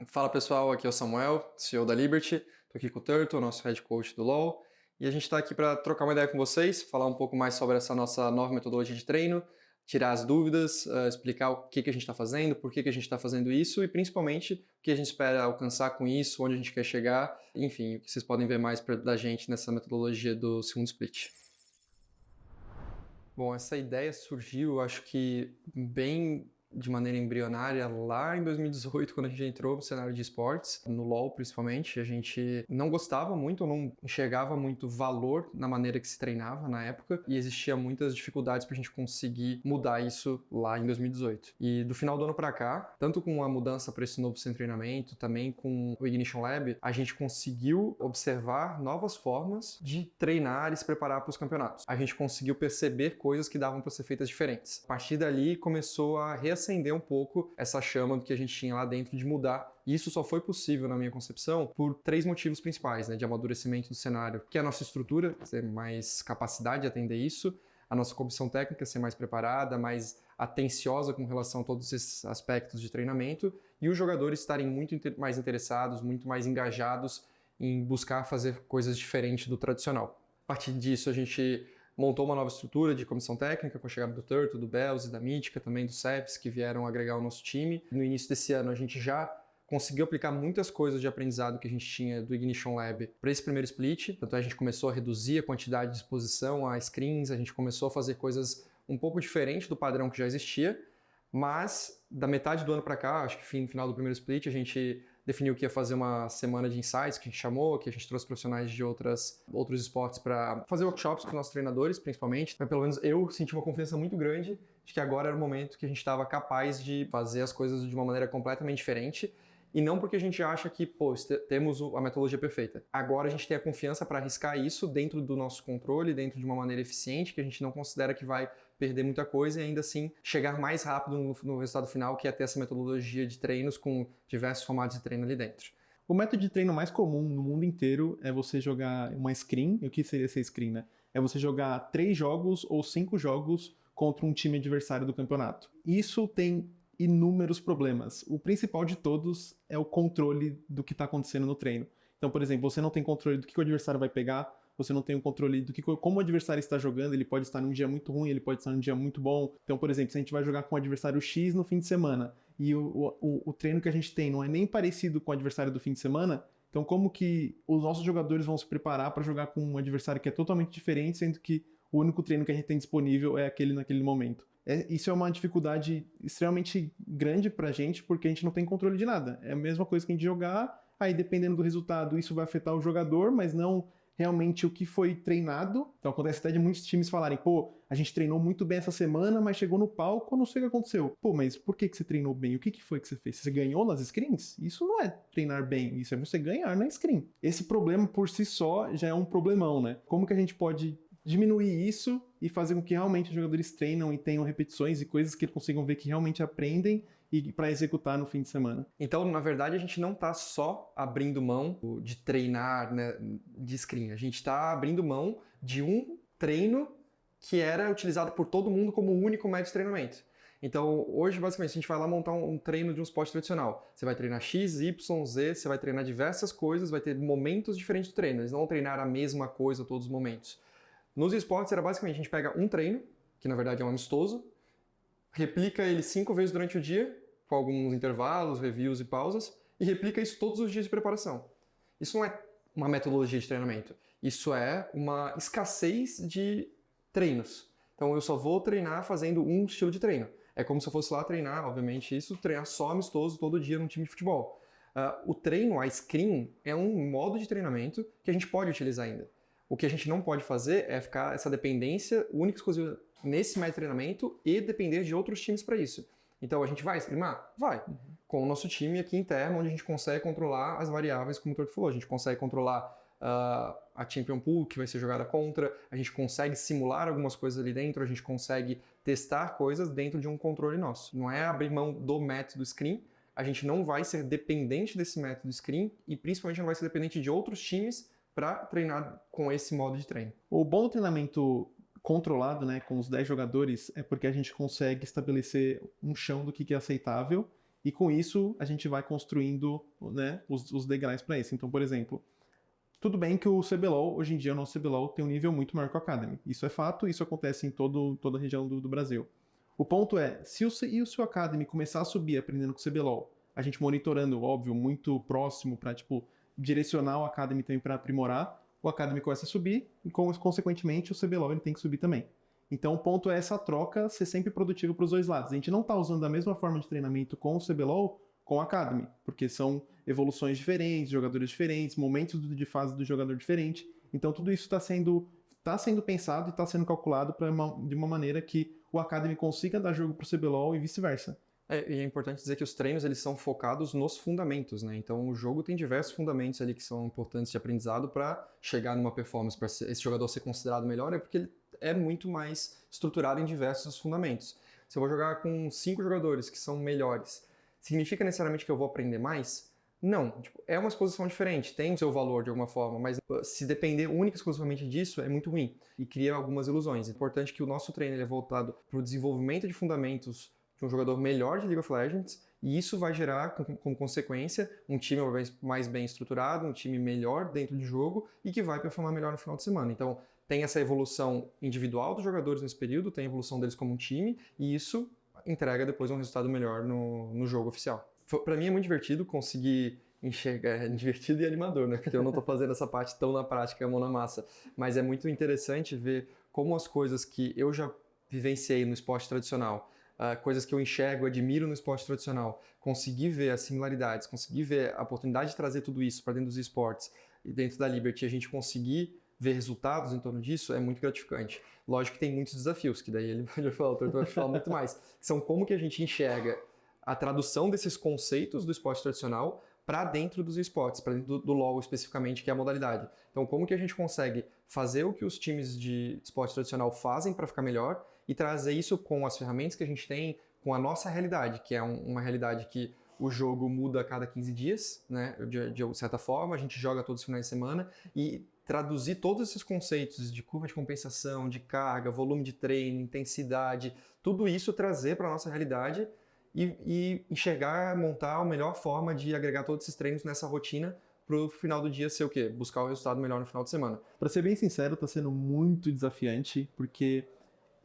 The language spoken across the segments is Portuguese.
Fala pessoal, aqui é o Samuel, CEO da Liberty. Estou aqui com o Turtle, nosso head coach do LoL, e a gente está aqui para trocar uma ideia com vocês, falar um pouco mais sobre essa nossa nova metodologia de treino, tirar as dúvidas, explicar o que a gente está fazendo, por que a gente está fazendo isso e principalmente o que a gente espera alcançar com isso, onde a gente quer chegar, enfim, o que vocês podem ver mais da gente nessa metodologia do segundo split. Bom, essa ideia surgiu, acho que bem de maneira embrionária lá em 2018, quando a gente entrou no cenário de esportes, no LoL principalmente. A gente não gostava muito, não enxergava muito valor na maneira que se treinava na época e existia muitas dificuldades para a gente conseguir mudar isso lá em 2018. E do final do ano para cá, tanto com a mudança para esse novo centro de treinamento, também com o Ignition Lab, a gente conseguiu observar novas formas de treinar e se preparar para os campeonatos. A gente conseguiu perceber coisas que davam para ser feitas diferentes. A partir dali começou a reacender um pouco essa chama do que a gente tinha lá dentro de mudar. E isso só foi possível, na minha concepção, por três motivos principais, né, de amadurecimento do cenário, que é a nossa estrutura, ter mais capacidade de atender isso, a nossa comissão técnica ser mais preparada, mais atenciosa com relação a todos esses aspectos de treinamento, e os jogadores estarem muito mais interessados, muito mais engajados em buscar fazer coisas diferentes do tradicional. A partir disso, a gente montou uma nova estrutura de comissão técnica com a chegada do Turtle, do Bells e da Mítica, também do Ceps, que vieram agregar o nosso time. No início desse ano, a gente já conseguiu aplicar muitas coisas de aprendizado que a gente tinha do Ignition Lab para esse primeiro split. Tanto a gente começou a reduzir a quantidade de exposição a screens, a gente começou a fazer coisas um pouco diferentes do padrão que já existia, mas da metade do ano para cá, acho que no final do primeiro split, a gente definiu que ia fazer uma semana de insights, que a gente chamou, que a gente trouxe profissionais de outros esportes para fazer workshops com os nossos treinadores, principalmente. Mas pelo menos eu senti uma confiança muito grande de que agora era o momento que a gente estava capaz de fazer as coisas de uma maneira completamente diferente. E não porque a gente acha que, temos a metodologia perfeita. Agora a gente tem a confiança para arriscar isso dentro do nosso controle, dentro de uma maneira eficiente, que a gente não considera que vai perder muita coisa e ainda assim chegar mais rápido no resultado final, que é ter essa metodologia de treinos com diversos formatos de treino ali dentro. O método de treino mais comum no mundo inteiro é você jogar uma screen. E o que seria essa screen, né? É você jogar 3 jogos ou 5 jogos contra um time adversário do campeonato. Isso tem inúmeros problemas. O principal de todos é o controle do que está acontecendo no treino. Então, por exemplo, você não tem controle do que o adversário vai pegar, você não tem o controle do que como o adversário está jogando, ele pode estar num dia muito ruim, ele pode estar num dia muito bom. Então, por exemplo, se a gente vai jogar com o adversário X no fim de semana e o treino que a gente tem não é nem parecido com o adversário do fim de semana, então como que os nossos jogadores vão se preparar para jogar com um adversário que é totalmente diferente, sendo que o único treino que a gente tem disponível é aquele naquele momento? Isso é uma dificuldade extremamente grande pra gente, porque a gente não tem controle de nada. É a mesma coisa que a gente jogar, aí dependendo do resultado isso vai afetar o jogador, mas não realmente o que foi treinado. Então acontece até de muitos times falarem, a gente treinou muito bem essa semana, mas chegou no palco, não sei o que aconteceu. Mas por que você treinou bem? O que foi que você fez? Você ganhou nas screens? Isso não é treinar bem, isso é você ganhar na screen. Esse problema por si só já é um problemão, né? Como que a gente pode diminuir isso e fazer com que realmente os jogadores treinam e tenham repetições e coisas que eles consigam ver que realmente aprendem e para executar no fim de semana? Então, na verdade, a gente não está só abrindo mão de treinar, né, de screen. A gente está abrindo mão de um treino que era utilizado por todo mundo como o único método de treinamento. Então, hoje, basicamente, a gente vai lá montar um treino de um esporte tradicional. Você vai treinar X, Y, Z, você vai treinar diversas coisas, vai ter momentos diferentes do treino. Eles não vão treinar a mesma coisa a todos os momentos. Nos esportes era basicamente, a gente pega um treino, que na verdade é um amistoso, replica ele 5 vezes durante o dia, com alguns intervalos, reviews e pausas, e replica isso todos os dias de preparação. Isso não é uma metodologia de treinamento, isso é uma escassez de treinos. Então eu só vou treinar fazendo um estilo de treino. É como se eu fosse lá treinar, obviamente isso, treinar só amistoso todo dia num time de futebol. O treino, a screen, é um modo de treinamento que a gente pode utilizar ainda. O que a gente não pode fazer é ficar essa dependência única e exclusiva nesse método de treinamento e depender de outros times para isso. Então a gente vai streamar? Vai. Com o nosso time aqui interno, onde a gente consegue controlar as variáveis, como o Torto falou. A gente consegue controlar a Champion Pool que vai ser jogada contra, a gente consegue simular algumas coisas ali dentro, a gente consegue testar coisas dentro de um controle nosso. Não é abrir mão do método screen, a gente não vai ser dependente desse método screen e principalmente não vai ser dependente de outros times para treinar com esse modo de treino. O bom do treinamento controlado, né, com os 10 jogadores, é porque a gente consegue estabelecer um chão do que é aceitável E com isso, a gente vai construindo, né, os degraus para isso. Então, por exemplo, tudo bem que o CBLOL, hoje em dia, o nosso CBLOL tem um nível muito maior que o Academy. Isso é fato, isso acontece em toda a região do Brasil. O ponto é, se o Academy começar a subir aprendendo com o CBLOL, a gente monitorando, óbvio, muito próximo para, tipo, direcionar o Academy também para aprimorar, o Academy começa a subir e, consequentemente, o CBLOL ele tem que subir também. Então, o ponto é essa troca ser sempre produtiva para os dois lados. A gente não está usando a mesma forma de treinamento com o CBLOL com o Academy, porque são evoluções diferentes, jogadores diferentes, momentos de fase do jogador diferente. Então, tudo isso está sendo pensado e está sendo calculado de uma maneira que o Academy consiga dar jogo para o CBLOL e vice-versa. E é importante dizer que os treinos eles são focados nos fundamentos, né? Então o jogo tem diversos fundamentos ali que são importantes de aprendizado para chegar numa performance, para esse jogador ser considerado melhor, é porque ele é muito mais estruturado em diversos fundamentos. Se eu vou jogar com 5 jogadores que são melhores, significa necessariamente que eu vou aprender mais? Não, tipo, é uma exposição diferente, tem o seu valor de alguma forma, mas se depender única e exclusivamente disso é muito ruim e cria algumas ilusões. É importante que o nosso treino ele é voltado para o desenvolvimento de fundamentos de um jogador melhor de League of Legends, e isso vai gerar, como consequência, um time mais bem estruturado, um time melhor dentro de jogo e que vai performar melhor no final de semana. Então, tem essa evolução individual dos jogadores nesse período, tem a evolução deles como um time, e isso entrega depois um resultado melhor no jogo oficial. Para mim é muito divertido conseguir enxergar, é divertido e animador, né? Porque eu não estou fazendo essa parte tão na prática, mão na massa, mas é muito interessante ver como as coisas que eu já vivenciei no esporte tradicional, coisas que eu enxergo, admiro no esporte tradicional, conseguir ver as similaridades, conseguir ver a oportunidade de trazer tudo isso para dentro dos esportes e dentro da Liberty, a gente conseguir ver resultados em torno disso é muito gratificante. Lógico que tem muitos desafios, que daí ele vai falar muito mais, que são como que a gente enxerga a tradução desses conceitos do esporte tradicional para dentro dos esportes, para dentro do LoL especificamente, que é a modalidade. Então, como que a gente consegue fazer o que os times de esporte tradicional fazem para ficar melhor e trazer isso com as ferramentas que a gente tem, com a nossa realidade, que é uma realidade que o jogo muda a cada 15 dias, né? De certa forma, a gente joga todos os finais de semana e traduzir todos esses conceitos de curva de compensação, de carga, volume de treino, intensidade, tudo isso trazer para a nossa realidade e enxergar, montar a melhor forma de agregar todos esses treinos nessa rotina para o final do dia ser o quê? Buscar o resultado melhor no final de semana. Para ser bem sincero, está sendo muito desafiante, porque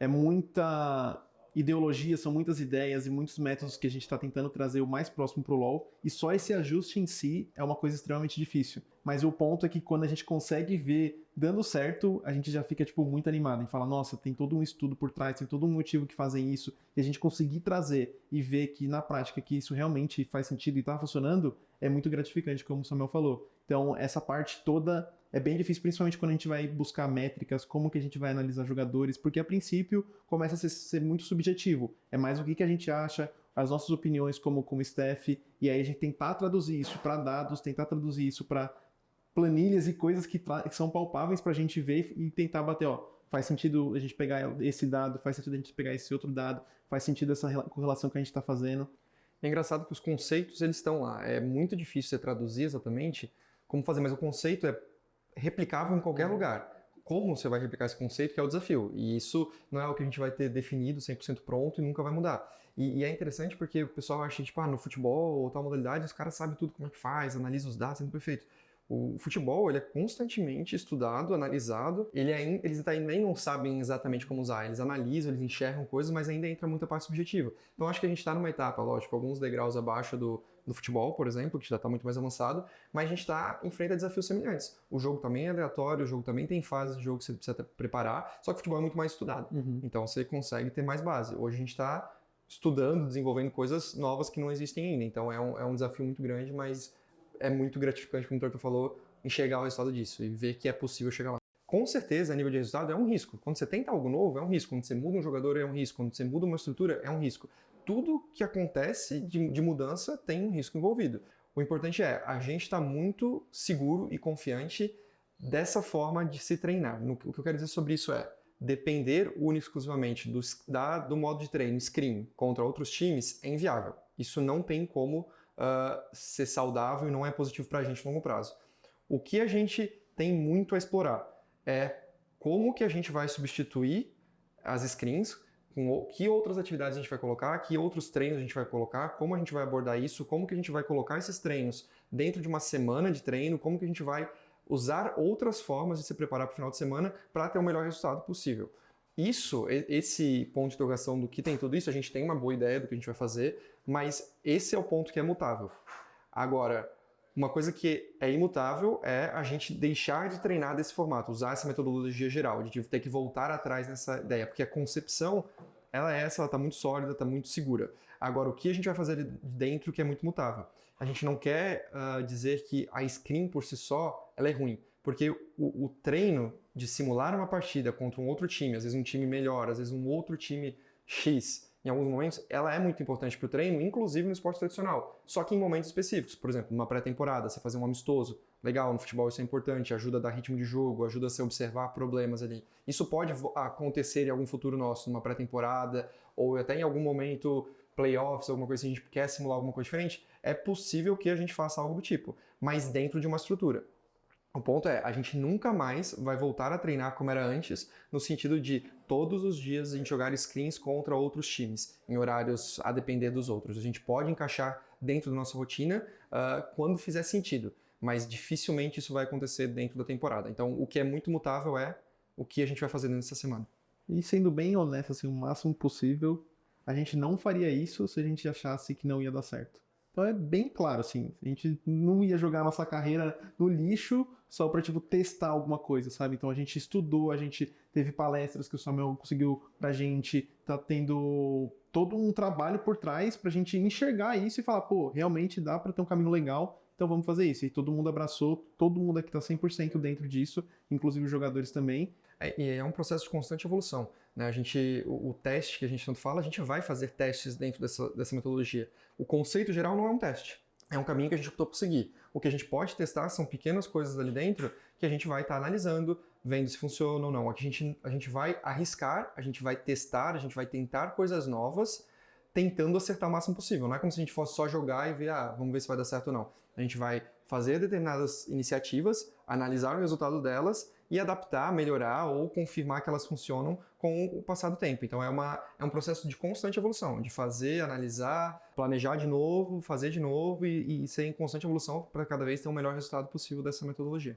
é muita ideologia, são muitas ideias e muitos métodos que a gente está tentando trazer o mais próximo para o LoL, e só esse ajuste em si é uma coisa extremamente difícil. Mas o ponto é que quando a gente consegue ver dando certo, a gente já fica tipo muito animado e fala, nossa, tem todo um estudo por trás, tem todo um motivo que fazem isso, e a gente conseguir trazer e ver que na prática que isso realmente faz sentido e está funcionando, é muito gratificante, como o Samuel falou. Então, essa parte toda é bem difícil, principalmente quando a gente vai buscar métricas, como que a gente vai analisar jogadores, porque a princípio começa a ser muito subjetivo. É mais o que a gente acha, as nossas opiniões como staff, e aí a gente tentar traduzir isso para dados, tentar traduzir isso para planilhas e coisas que são palpáveis para a gente ver e tentar bater, ó, faz sentido a gente pegar esse dado, faz sentido a gente pegar esse outro dado, faz sentido essa correlação que a gente está fazendo. É engraçado que os conceitos eles estão lá, é muito difícil você traduzir exatamente como fazer, mas o conceito é replicável em qualquer lugar. Como você vai replicar esse conceito que é o desafio. E isso não é o que a gente vai ter definido 100% pronto e nunca vai mudar. E é interessante porque o pessoal acha, tipo, no futebol ou tal modalidade, os caras sabem tudo como é que faz, analisa os dados, é perfeito. O futebol ele é constantemente estudado, analisado, eles ainda nem não sabem exatamente como usar, eles analisam, eles enxergam coisas, mas ainda entra muita parte subjetiva. Então acho que a gente está numa etapa, lógico, alguns degraus abaixo do futebol, por exemplo, que já está muito mais avançado, mas a gente está em frente a desafios semelhantes. O jogo também é aleatório, o jogo também tem fases de jogo que você precisa preparar, só que o futebol é muito mais estudado. Então você consegue ter mais base. Hoje a gente está estudando, desenvolvendo coisas novas que não existem ainda. Então é um desafio muito grande, mas é muito gratificante, como o Torto falou, enxergar o resultado disso e ver que é possível chegar lá. Com certeza, a nível de resultado, é um risco. Quando você tenta algo novo, é um risco. Quando você muda um jogador, é um risco. Quando você muda uma estrutura, é um risco. Tudo que acontece de mudança tem um risco envolvido. O importante é, a gente está muito seguro e confiante dessa forma de se treinar. O que eu quero dizer sobre isso é, depender única e exclusivamente do modo de treino scrim contra outros times é inviável. Isso não tem como ser saudável e não é positivo para a gente no longo prazo. O que a gente tem muito a explorar é como que a gente vai substituir as screens que outras atividades a gente vai colocar, que outros treinos a gente vai colocar, como a gente vai abordar isso, como que a gente vai colocar esses treinos dentro de uma semana de treino, como que a gente vai usar outras formas de se preparar para o final de semana para ter o melhor resultado possível. Esse ponto de interrogação do que tem tudo isso, a gente tem uma boa ideia do que a gente vai fazer, mas esse é o ponto que é mutável. Agora, uma coisa que é imutável é a gente deixar de treinar desse formato, usar essa metodologia geral, de ter que voltar atrás nessa ideia, porque a concepção, ela está muito sólida, está muito segura. Agora, o que a gente vai fazer dentro que é muito mutável? A gente não quer dizer que a screen por si só ela é ruim, porque o treino de simular uma partida contra um outro time, às vezes um time melhor, às vezes um outro time X, em alguns momentos, ela é muito importante para o treino, inclusive no esporte tradicional. Só que em momentos específicos, por exemplo, numa pré-temporada, você fazer um amistoso, legal, no futebol isso é importante, ajuda a dar ritmo de jogo, ajuda a você observar problemas ali. Isso pode acontecer em algum futuro nosso, numa pré-temporada, ou até em algum momento, playoffs, alguma coisa assim, a gente quer simular alguma coisa diferente. É possível que a gente faça algo do tipo, mas dentro de uma estrutura. O ponto é, a gente nunca mais vai voltar a treinar como era antes, no sentido de todos os dias a gente jogar screens contra outros times, em horários a depender dos outros. A gente pode encaixar dentro da nossa rotina quando fizer sentido, mas dificilmente isso vai acontecer dentro da temporada. Então, o que é muito mutável é o que a gente vai fazer nessa semana. E sendo bem honesto, assim, o máximo possível, a gente não faria isso se a gente achasse que não ia dar certo. Então é bem claro, assim, a gente não ia jogar a nossa carreira no lixo só pra, tipo, testar alguma coisa, sabe? Então a gente estudou, a gente teve palestras que o Samuel conseguiu pra gente, tá tendo todo um trabalho por trás pra gente enxergar isso e falar, pô, realmente dá pra ter um caminho legal, então vamos fazer isso. E todo mundo abraçou, todo mundo aqui tá 100% dentro disso, inclusive os jogadores também. E é um processo de constante evolução, né? O teste que a gente tanto fala, a gente vai fazer testes dentro dessa metodologia. O conceito geral não é um teste, é um caminho que a gente optou por seguir. O que a gente pode testar são pequenas coisas ali dentro que a gente vai estar analisando, vendo se funciona ou não. Aqui a gente vai arriscar, a gente vai testar, a gente vai tentar coisas novas, tentando acertar o máximo possível. Não é como se a gente fosse só jogar e ver, vamos ver se vai dar certo ou não. A gente vai fazer determinadas iniciativas, analisar o resultado delas e adaptar, melhorar ou confirmar que elas funcionam com o passar do tempo. Então é um processo de constante evolução, de fazer, analisar, planejar de novo, fazer de novo e ser em constante evolução para cada vez ter o melhor resultado possível dessa metodologia.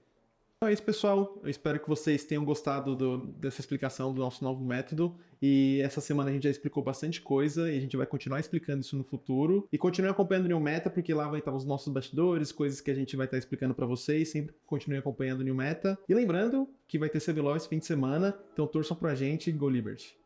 Então é isso, pessoal. Eu espero que vocês tenham gostado dessa explicação do nosso novo método. E essa semana a gente já explicou bastante coisa e a gente vai continuar explicando isso no futuro. E continue acompanhando o New Meta, porque lá vai estar os nossos bastidores, coisas que a gente vai estar explicando para vocês. Sempre continue acompanhando o New Meta. E lembrando que vai ter CBLOL esse fim de semana, então torçam pra gente. Go Liberty!